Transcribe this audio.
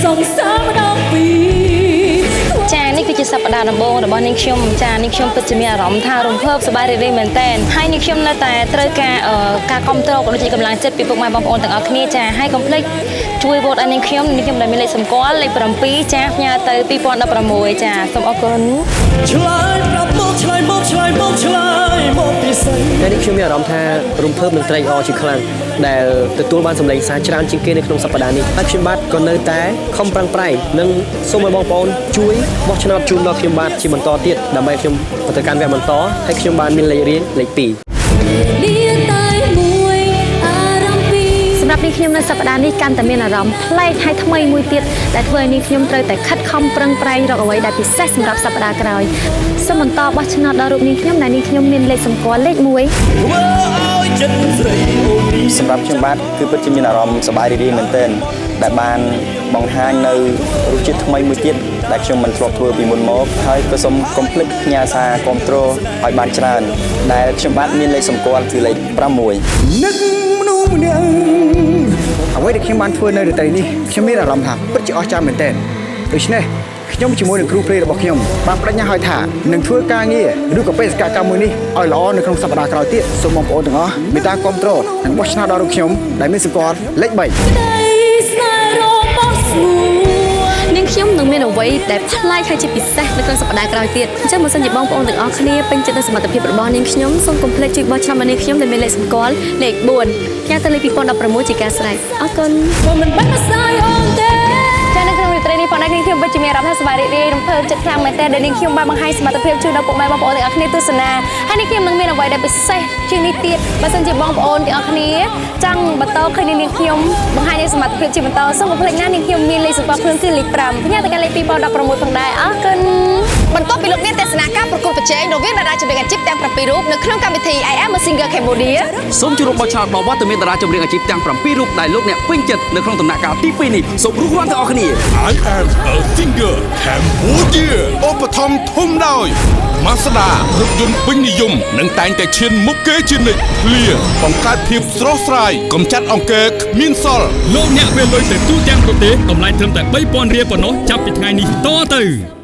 ส่งสามดอกปีចានេះគឺជាសប្តាហ៍ដំបូងរបស់នាងខ្ញុំចានាងខ្ញុំពិតជាមានអារម្មណ៍ថារំភើបសប្បាយរីករាយមែនទែនហើយនាងខ្ញុំនៅតែត្រូវការគ្រប់គ្រងក៏ដូចជាកម្លាំងចិត្តពីពុកម៉ែបងប្អូនទាំងអស់គ្នាចាហើយកុំភ្លេចជួយវោតឲ្យនាងខ្ញុំដែលមានលេខសម្គាល់លេខ7ចាផ្ញើទៅ2016ចាសូមអរគុណឆ្លើយប្រាប់មកឆ្លើយមកឆ្លើយមកឆ្លើយមកពិសេសតែនេះខ្ញុំមានអារម្មណ៍ថារំភើបនឹងត្រេកអរជាខ្លាំងដែលទទួលបានសម្លេងសារច្រើនជាងគេនៅក្នុងសប្តាហ៍នេះហើយខ្ញុំបាទក៏នៅតែខំប្រឹងប្រែងនិងសូមឲ្យបងប្អូនជួយបោះឆ្នោតជូនដល់ខ្ញុំបាទជាបន្តទៀតដើម្បីខ្ញុំទៅកាន់វគ្គបន្តហើយខ្ញុំបានមានលេខរៀនលេខ2សម្រាប់នាងខ្ញុំនៅសប្តាហ៍នេះកាន់តែមានអារម្មណ៍ប្លែកហើយថ្មីមួយទៀតដែលធ្វើឲ្យនាងខ្ញុំត្រូវតែខិតខំប្រឹងប្រែងរកអ្វីដែលពិសេសសម្រាប់សប្តាហ៍ក្រោយសូមបន្តបោះឆ្នោតដល់រូបនាងខ្ញុំដែលនាងខ្ញុំមានលេខសម្គាល់លេខ1សម្រាប់ខ្ញុំបាទគឺពិតជាមានអារម្មណ៍សប្បាយរីករាយមែនទែនដែលបានបង្ហាញនៅរសជាតិថ្មីមួយទៀតដែលខ្ញុំមិនធ្លាប់ធ្វើពីមុនមកហើយក៏សូមកុំភ្លេចផ្ញើសារគាំទ្រឲ្យបានច្រើនដែលខ្ញុំបាទមានលេខសម្គាល់គឺលេខ6នឹកមនុស្សម្នាក់អ្វីដែលខ្ញុំបានធ្វើនៅរាត្រីនេះខ្ញុំមានអារម្មណ៍ថាពិតជាអស្ចារ្យមែនទែនដូច្នេះខ្ញុំជាមួយនឹងគ្រូព្រេរបស់ខ្ញុំបានបដិញ្ញាឲ្យថានឹងធ្វើការងារឬក៏បេសកកម្មមួយនេះឲ្យល្អនៅក្នុងសប្តាហ៍ក្រោយទៀតសូមបងប្អូនទាំងអស់មេត្តាគាំទ្រនិងបោះឆ្នោតដល់រូបខ្ញុំដែលមានសម្គាល់លេខ3នាងខ្ញុំនឹងមានអ្វីដែលប្លែកហើយជាពិសេសនៅក្នុងសប្តាហ៍ក្រោយទៀតអញ្ចឹងបើសិនជាបងប្អូនទាំងអស់គ្នាពេញចិត្តនឹងសមត្ថភាពរបស់នាងខ្ញុំសូមកុំភ្លេចជួយបោះឆ្នោតមកនាងខ្ញុំដែលមានលេខសម្គាល់លេខ4ផ្ញើទៅលេខ2016ជាការស្រេចអរគុណមិនបាច់មកស្ដាយអូនទេចានៅក្នុងរាត្រីនេះផងដែរនាងខ្ញុំពិតជាមានអារម្មណ៍ថាសប្បាយរីករាយរំភើបចិត្តខ្លាំងមែនទែនដែលនាងខ្ញុំបានបង្ហាញសមត្ថភាពជួយដល់ពុកម៉ែបងប្អូនទាំងអស់គ្នាទស្សនាហើយនាងខ្ញុំនឹងមានអ្វីដែលពិសេសជាងនេះទៀតបើសិនជាបងប្អូនទាំងអស់គ្នាចង់បន្តឃើញនាងខ្ញុំបង្ហាញសមត្ថភាពជាបន្តសូមកុំភ្លេចណានាងខ្ញុំមានលេខសម្គាល់ខ្លួនគឺលេខ5ផ្ញើទៅកាន់លេខ2016ផងដែរអរគុណបន្ទាប់ពីលោកមានទស្សនាការប្រកួតប្រជែងរវាងតារាចម្រៀងអាជីពទាំង7រូបនៅក្នុងកម្មវិធី I Am a Singer Cambodia សូមជួបបោះឆ្នោតដល់វត្តមានតារាចម្រៀងអាជីពទាំង7រូបដែលលោកអ្នកពេញចិត្តនៅក្នុងដំណាក់កាលទី2នេះសូមរួបរวมទាំងអស់គ្នា I Am a Singer Cambodia ឧបត្ថម្ភធំដោយ Mazda រថយន្តពេញនិយមនិងតែងតែឈានមុខគេជានិច្ចឃ្លាបង្កើតភាពស្រស់ស្រាយកម្ចាត់អង្គែគ្មានសល់លោកអ្នកពេលលុយទៅទូទាំងប្រទេសតម្លៃត្រឹមតែ 3,000 រៀលប៉ុណ្ណោះចាប់ពីថ្ងៃនេះតទៅ